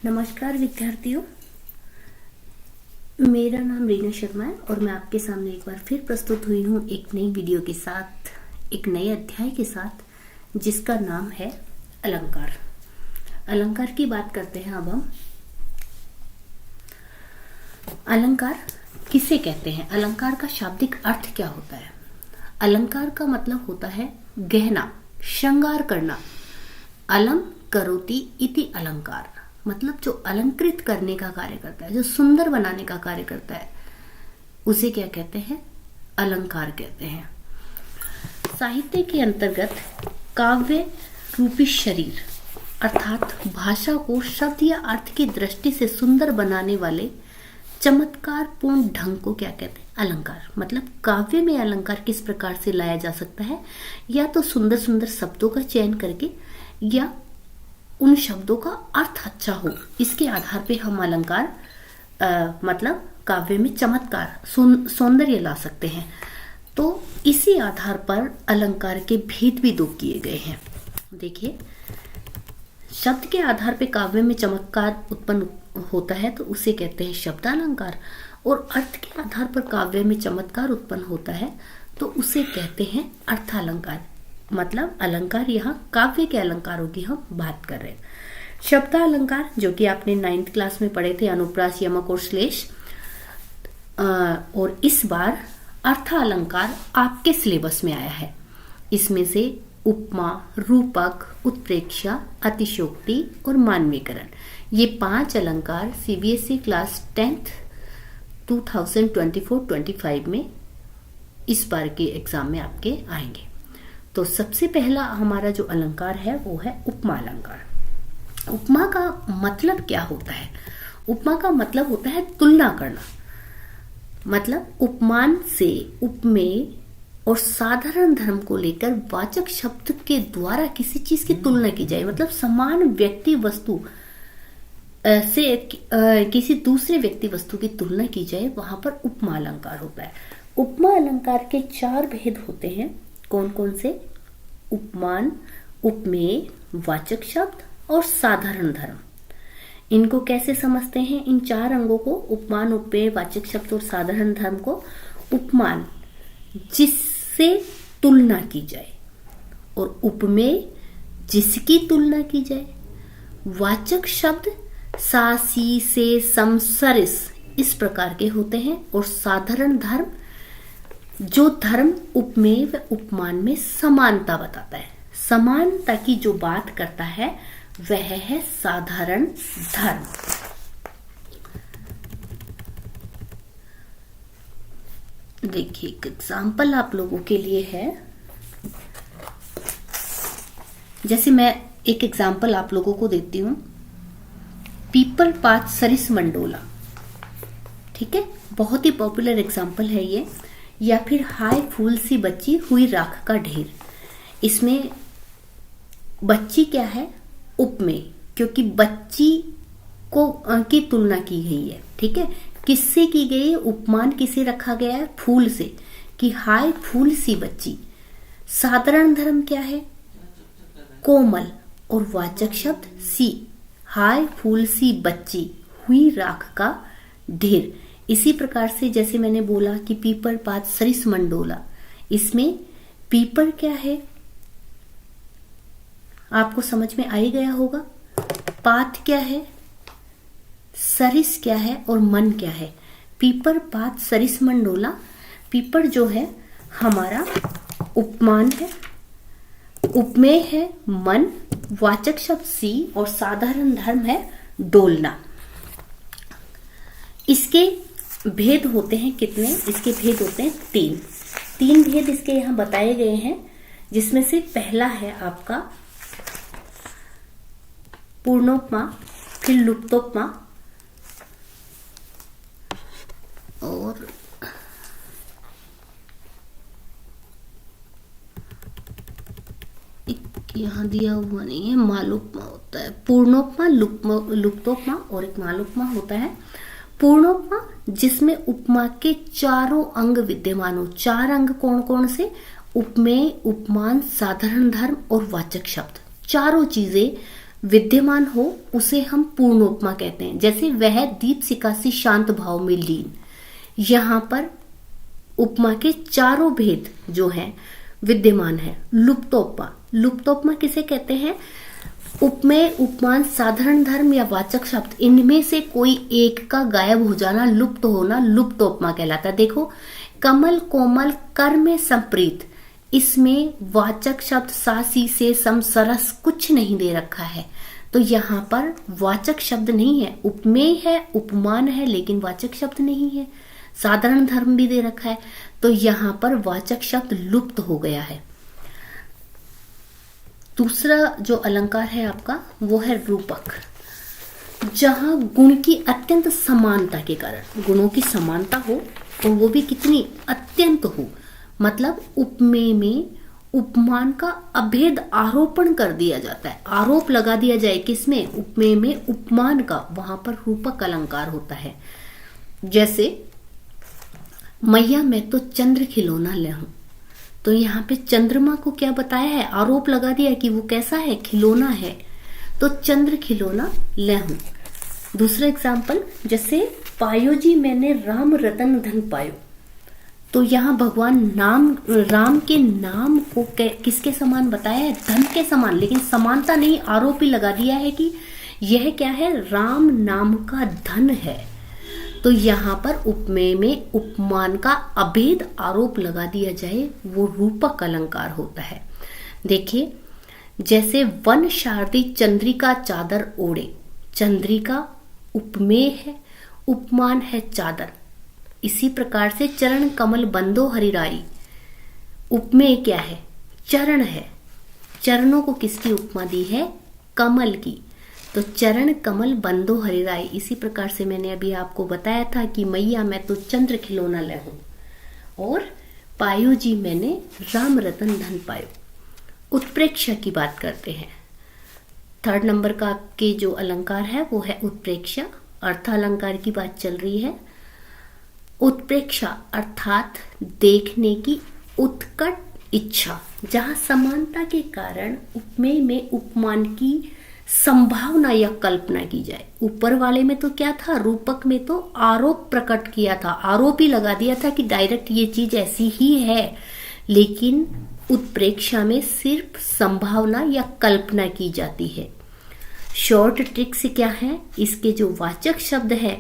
नमस्कार विद्यार्थियों, मेरा नाम रीना शर्मा है और मैं आपके सामने एक बार फिर प्रस्तुत हुई हूँ एक नई वीडियो के साथ, एक नए अध्याय के साथ, जिसका नाम है अलंकार। अलंकार की बात करते हैं अब हम। अलंकार किसे कहते हैं? अलंकार का शाब्दिक अर्थ क्या होता है? अलंकार का मतलब होता है गहना, श्रृंगार करना। अलम करोति इति अलंकार, मतलब जो अलंकृत करने का कार्य करता है, जो सुंदर बनाने का कार्य करता है, उसे क्या कहते हैं? अलंकार कहते हैं। साहित्य के अंतर्गत काव्य रूपी शरीर अर्थात भाषा को शब्द या अर्थ की दृष्टि से सुंदर बनाने वाले चमत्कार पूर्ण ढंग को क्या कहते हैं? अलंकार। मतलब काव्य में अलंकार किस प्रकार से लाया जा सकता है? या तो सुंदर सुंदर शब्दों का चयन करके, या उन शब्दों का अर्थ अच्छा हो, इसके आधार पे हम अलंकार मतलब काव्य में चमत्कार, सौंदर्य ला सकते हैं। तो इसी आधार पर अलंकार के भेद भी दो किए गए हैं। देखिए, शब्द के आधार पे काव्य में चमत्कार उत्पन्न होता है तो उसे कहते हैं शब्दालंकार, और अर्थ के आधार पर काव्य में चमत्कार उत्पन्न होता है तो उसे कहते हैं अर्थालंकार। मतलब अलंकार, यहाँ काव्य के अलंकारों की हम बात कर रहे हैं। शब्दालंकार जो कि आपने 9th क्लास में पढ़े थे, अनुप्रास, यमक और श्लेष, और इस बार अर्थालंकार आपके सिलेबस में आया है। इसमें से उपमा, रूपक, उत्प्रेक्षा, अतिशयोक्ति और मानवीकरण, ये 5 अलंकार सीबीएसई क्लास 10th 2024-25 में इस बार के एग्जाम में आपके आएंगे। तो सबसे पहला हमारा जो अलंकार है वो है उपमा अलंकार। उपमा का मतलब क्या होता है? उपमा का मतलब होता है तुलना करना। मतलब उपमान से उपमेय और साधारण धर्म को लेकर वाचक शब्द के द्वारा किसी चीज की तुलना की जाए। मतलब समान व्यक्ति वस्तु से किसी दूसरे व्यक्ति वस्तु की तुलना की जाए, वहां पर उपमा अलंकार होता है। उपमा अलंकार के 4 भेद होते हैं। कौन कौन से? उपमान, उपमेय, वाचक शब्द और साधारण धर्म। इनको कैसे समझते हैं इन 4 अंगों को? उपमान, उपमेय, वाचक शब्द और साधारण धर्म को। उपमान जिससे तुलना की जाए, और उपमेय जिसकी तुलना की जाए। वाचक शब्द सा, सी, से, सम, सरिस इस प्रकार के होते हैं। और साधारण धर्म जो धर्म उपमेय व उपमान में समानता बताता है। समानता की जो बात करता है वह है साधारण धर्म। देखिए, एक एग्जाम्पल आप लोगों के लिए है। जैसे मैं एक एग्जाम्पल आप लोगों को देती हूं, पीपल पात सरिस मंडोला। ठीक है, बहुत ही पॉपुलर एग्जाम्पल है ये। या फिर हाय फूल सी बच्ची हुई राख का ढेर। इसमें बच्ची क्या है? उपमेय, क्योंकि बच्ची को की तुलना की गई है। ठीक है, किससे की गई है? उपमान किसे रखा गया है? फूल से, कि हाय फूल सी बच्ची। साधारण धर्म क्या है? कोमल, और वाचक शब्द सी, हाय फूल सी बच्ची हुई राख का ढेर। इसी प्रकार से जैसे मैंने बोला कि पीपल पात सरिस मंडोला, इसमें पीपल क्या है आपको समझ में आ ही गया होगा। पात क्या है, सरिस क्या है, और मन क्या है। पीपल पात सरिस मंडोला। पीपल जो है हमारा उपमान है, उपमेय है मन, वाचक शब्द सी, और साधारण धर्म है डोलना। इसके भेद होते हैं कितने? इसके भेद होते हैं 3 भेद इसके यहाँ बताए गए हैं, जिसमें से पहला है आपका पूर्णोपमा, फिर लुप्तोपमा, और यहाँ दिया हुआ नहीं है, मालोपमा होता है। पूर्णोपमा, लुप्तोपमा और एक मालोपमा होता है। पूर्णोपमा जिसमें उपमा के चारों अंग विद्यमान हो। 4 अंग कौन कौन से? उपमेय, उपमान, साधारण धर्म और वाचक शब्द। चारों चीजें विद्यमान हो उसे हम पूर्ण उपमा कहते हैं। जैसे वह दीपशिखा सी शांत भाव में लीन, यहाँ पर उपमा के चारों भेद जो हैं विद्यमान है। लुप्तोपमा, लुप्तोपमा किसे कहते हैं? उपमेय, उपमान, साधारण धर्म या वाचक शब्द, इनमें से कोई एक का गायब हो जाना, लुप्त होना लुप्तोपमा कहलाता है। देखो, कमल, कोमल, कर में संप्रीत, इसमें वाचक शब्द सा, सी, से, सम, सरस कुछ नहीं दे रखा है, तो यहाँ पर वाचक शब्द नहीं है। उपमेय है, उपमान है, लेकिन वाचक शब्द नहीं है। साधारण धर्म भी दे रखा है, तो यहाँ पर वाचक शब्द लुप्त हो गया है। दूसरा जो अलंकार है आपका वो है रूपक, जहां गुण की अत्यंत समानता के कारण, गुणों की समानता हो और वो भी कितनी अत्यंत हो, मतलब उपमेय में उपमान का अभेद आरोपण कर दिया जाता है, आरोप लगा दिया जाए किसमें? उपमेय में उपमान का, वहां पर रूपक अलंकार होता है। जैसे मैया मैं तो चंद्र खिलौना ले हूं, तो यहाँ पे चंद्रमा को क्या बताया है? आरोप लगा दिया कि वो कैसा है? खिलौना है, तो चंद्र खिलौना ले हूं। दूसरा एग्जाम्पल, जैसे पायो जी मैंने राम रतन धन पायो, तो यहाँ भगवान राम के नाम को किसके समान बताया है? धन के समान, लेकिन समानता नहीं, आरोप ही लगा दिया है कि यह क्या है? राम नाम का धन है। तो यहाँ पर उपमेय में उपमान का अभेद आरोप लगा दिया जाए, वो रूपक अलंकार होता है। देखिए, जैसे वन शारदी चंद्रिका चादर ओढ़े, चंद्रिका उपमेय है, उपमान है चादर। इसी प्रकार से चरण कमल बंदो हरिराई, उपमेय क्या है? चरण है, चरणों को किसकी उपमा दी है? कमल की, तो चरण कमल बंदो हरिराई। इसी प्रकार से मैंने अभी आपको बताया था कि मैया मैं तो चंद्र खिलौना ले हूं, और पायो जी मैंने राम रतन धन पायो। उत्प्रेक्षा की बात करते हैं। थर्ड नंबर का के जो अलंकार है वो है उत्प्रेक्षा, अर्थालंकार की बात चल रही है। उत्प्रेक्षा अर्थात देखने की उत्कट इच्छा, जहां समानता के कारण उपमेय में उपमान की संभावना या कल्पना की जाए। ऊपर वाले में तो क्या था? रूपक में तो आरोप प्रकट किया था, आरोप ही लगा दिया था कि डायरेक्ट ये चीज ऐसी ही है, लेकिन उत्प्रेक्षा में सिर्फ संभावना या कल्पना की जाती है। शॉर्ट ट्रिक्स क्या है? इसके जो वाचक शब्द है,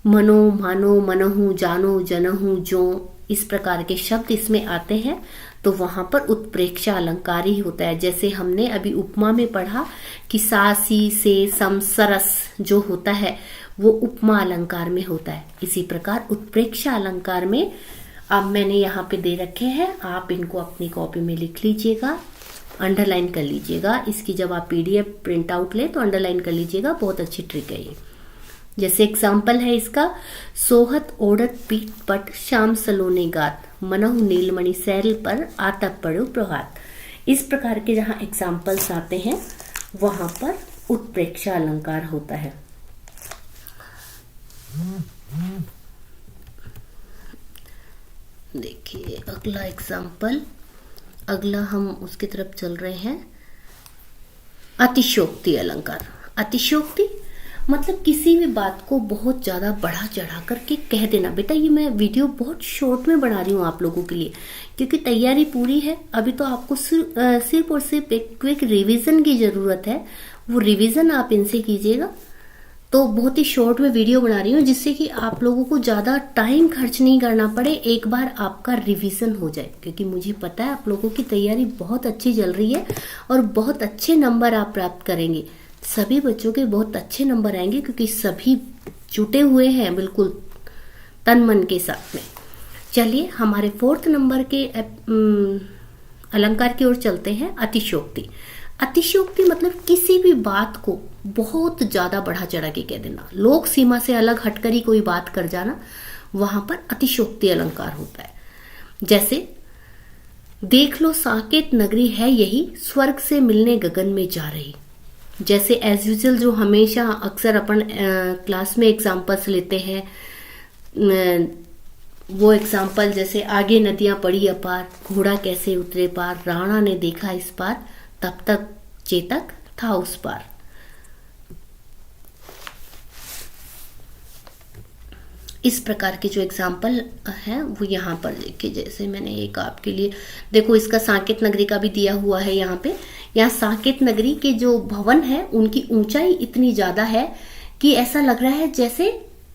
मनो, मानो, मनहु, जानो, जनहु, जो, इस प्रकार के शब्द इसमें आते हैं, तो वहां पर उत्प्रेक्षा अलंकार ही होता है। जैसे हमने अभी उपमा में पढ़ा कि सा, सी, से, सम, सरस जो होता है वो उपमा अलंकार में होता है। इसी प्रकार उत्प्रेक्षा अलंकार में अब मैंने यहाँ पे दे रखे हैं, आप इनको अपनी कॉपी में लिख लीजिएगा, अंडरलाइन कर लीजिएगा। इसकी जब आप पीडीएफ प्रिंट आउट ले तो अंडरलाइन कर लीजिएगा, बहुत अच्छी ट्रिक है ये। जैसे एग्जाम्पल है इसका, सोहत ओढ़त पीठ पट श्याम सलोने गात, मनहु नीलमणि सैल पर आतप पड़ो प्रभात। इस प्रकार के जहां एग्जाम्पल्स आते हैं वहां पर उत्प्रेक्षा अलंकार होता है। देखिए अगला एग्जाम्पल, अगला हम उसकी तरफ चल रहे हैं। अतिशयोक्ति अलंकार। अतिशयोक्ति मतलब किसी भी बात को बहुत ज्यादा बढ़ा चढ़ा करके कह देना। बेटा ये मैं वीडियो बहुत शॉर्ट में बना रही हूँ आप लोगों के लिए, क्योंकि तैयारी पूरी है। अभी तो आपको सिर्फ और सिर्फ एक क्विक रिवीजन की जरूरत है, वो रिवीजन आप इनसे कीजिएगा। तो बहुत ही शॉर्ट में वीडियो बना रही हूँ जिससे कि आप लोगों को ज्यादा टाइम खर्च नहीं करना पड़े, एक बार आपका रिवीजन हो जाए, क्योंकि मुझे पता है आप लोगों की तैयारी बहुत अच्छी चल रही है और बहुत अच्छे नंबर आप प्राप्त करेंगे। सभी बच्चों के बहुत अच्छे नंबर आएंगे क्योंकि सभी जुटे हुए हैं बिल्कुल तन मन के साथ में। चलिए हमारे फोर्थ नंबर के अलंकार की ओर चलते हैं। अतिशयोक्ति। अतिशयोक्ति मतलब किसी भी बात को बहुत ज्यादा बढ़ा चढ़ा के कह देना, लोक सीमा से अलग हटकर ही कोई बात कर जाना, वहां पर अतिशयोक्ति अलंकार होता है। जैसे देख लो साकेत नगरी है यही, स्वर्ग से मिलने गगन में जा रही। जैसे एज यूजुअल जो हमेशा अक्सर अपन क्लास में एग्जाम्पल्स लेते हैं, वो एग्जाम्पल जैसे आगे नदियां पड़ी अपार, घोड़ा कैसे उतरे पार, राणा ने देखा इस पार, तब तक चेतक था उस पार। इस प्रकार के जो एग्जाम्पल हैं वो यहाँ पर देखिए, जैसे मैंने एक आपके लिए देखो, इसका साकेत नगरी का भी दिया हुआ है यहाँ पे। यहाँ साकेत नगरी के जो भवन है उनकी ऊंचाई इतनी ज्यादा है कि ऐसा लग रहा है जैसे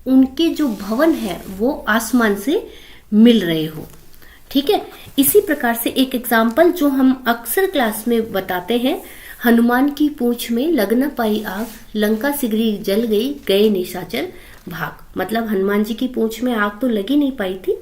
उनके जो भवन है वो आसमान से मिल रहे हो। ठीक है, इसी प्रकार से एक एग्जाम्पल जो हम अक्सर क्लास में बताते हैं, हनुमान की पूंछ में लग न पाई आग, लंका सिगरी जल गई, गए निशाचर भाग। मतलब हनुमान जी की पूंछ में आग तो लगी नहीं पाई थी,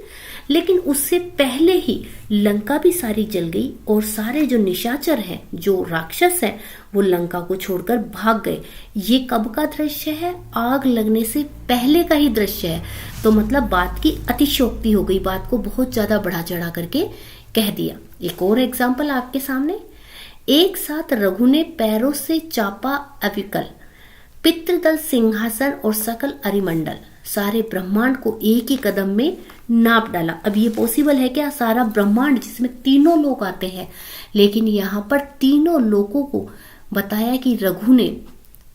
लेकिन उससे पहले ही लंका भी सारी जल गई और सारे जो निशाचर हैं, जो राक्षस हैं, वो लंका को छोड़कर भाग गए। ये कब का दृश्य है? आग लगने से पहले का ही दृश्य है। तो मतलब बात की अतिशयोक्ति हो गई, बात को बहुत ज्यादा बढ़ा चढ़ा करके कह दिया। एक और एग्जाम्पल आपके सामने, एक साथ रघु ने पैरों से चापा अविकल, पितृदल सिंहासन और सकल अरिमंडल, सारे ब्रह्मांड को एक ही कदम में नाप डाला। अब ये पॉसिबल है क्या? सारा ब्रह्मांड जिसमें तीनों लोग आते हैं, लेकिन यहाँ पर तीनों लोगों को बताया कि रघु ने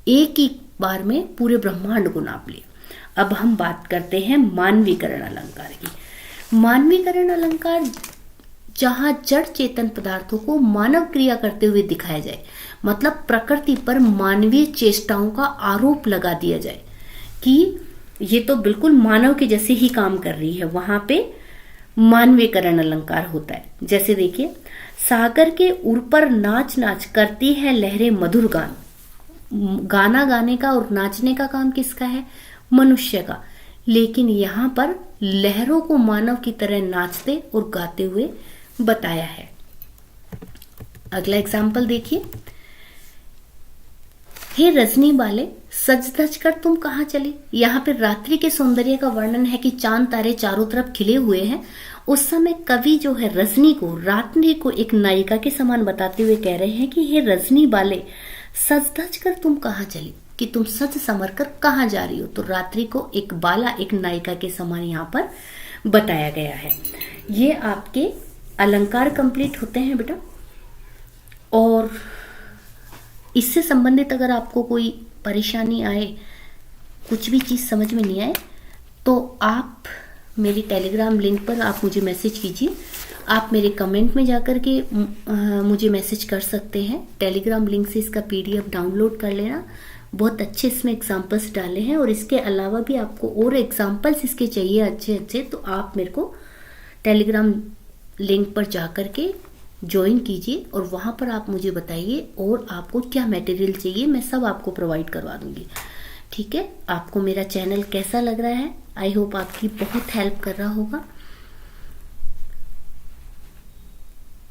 एक ही बार में पूरे ब्रह्मांड को नाप लिया। अब हम बात करते हैं मानवीकरण अलंकार की। मानवीकरण अलंकार जहां जड़ चेतन पदार्थों को मानव क्रिया करते हुए दिखाया जाए, मतलब प्रकृति पर मानवीय चेष्टाओं का आरोप लगा दिया जाए कि ये तो बिल्कुल मानव के जैसे ही काम कर रही है, वहां पे मानवीकरण अलंकार होता है। जैसे देखिए, सागर के उर पर नाच नाच करती है लहरें मधुर गान। गाना गाने का और नाचने का काम किसका है? मनुष्य का। लेकिन यहाँ पर लहरों को मानव की तरह नाचते और गाते हुए बताया है। अगला एग्जाम्पल देखिए, हे रजनी वाले सज धज कर तुम कहाँ चले। यहाँ पे रात्रि के सौंदर्य का वर्णन है कि चांद तारे चारों तरफ खिले हुए हैं। उस समय कवि जो है रजनी को, रात्रि को एक नायिका के समान बताते हुए कह रहे हैं कि हे रजनी वाले सज धज कर तुम कहाँ चली, कि तुम सज संवर कर कहाँ जा रही हो। तो रात्रि को एक बाला, एक नायिका के समान यहाँ पर बताया गया है। ये आपके अलंकार कंप्लीट होते हैं बेटा। और इससे संबंधित अगर आपको कोई परेशानी आए, कुछ भी चीज़ समझ में नहीं आए, तो आप मेरी टेलीग्राम लिंक पर आप मुझे मैसेज कीजिए। आप मेरे कमेंट में जाकर के मुझे मैसेज कर सकते हैं। टेलीग्राम लिंक से इसका PDF डाउनलोड कर लेना। बहुत अच्छे इसमें एग्जाम्पल्स डाले हैं, और इसके अलावा भी आपको और एग्जाम्पल्स इसके चाहिए अच्छे अच्छे, तो आप मेरे को टेलीग्राम लिंक पर जाकर के ज्वाइन कीजिए और वहाँ पर आप मुझे बताइए और आपको क्या मटेरियल चाहिए, मैं सब आपको प्रोवाइड करवा दूंगी। ठीक है, आपको मेरा चैनल कैसा लग रहा है? आई होप आपकी बहुत हेल्प कर रहा होगा।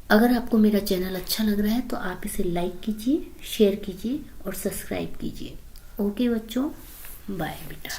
अगर आपको मेरा चैनल अच्छा लग रहा है तो आप इसे लाइक कीजिए, शेयर कीजिए और सब्सक्राइब कीजिए। ओके बच्चों, बाय बेटा।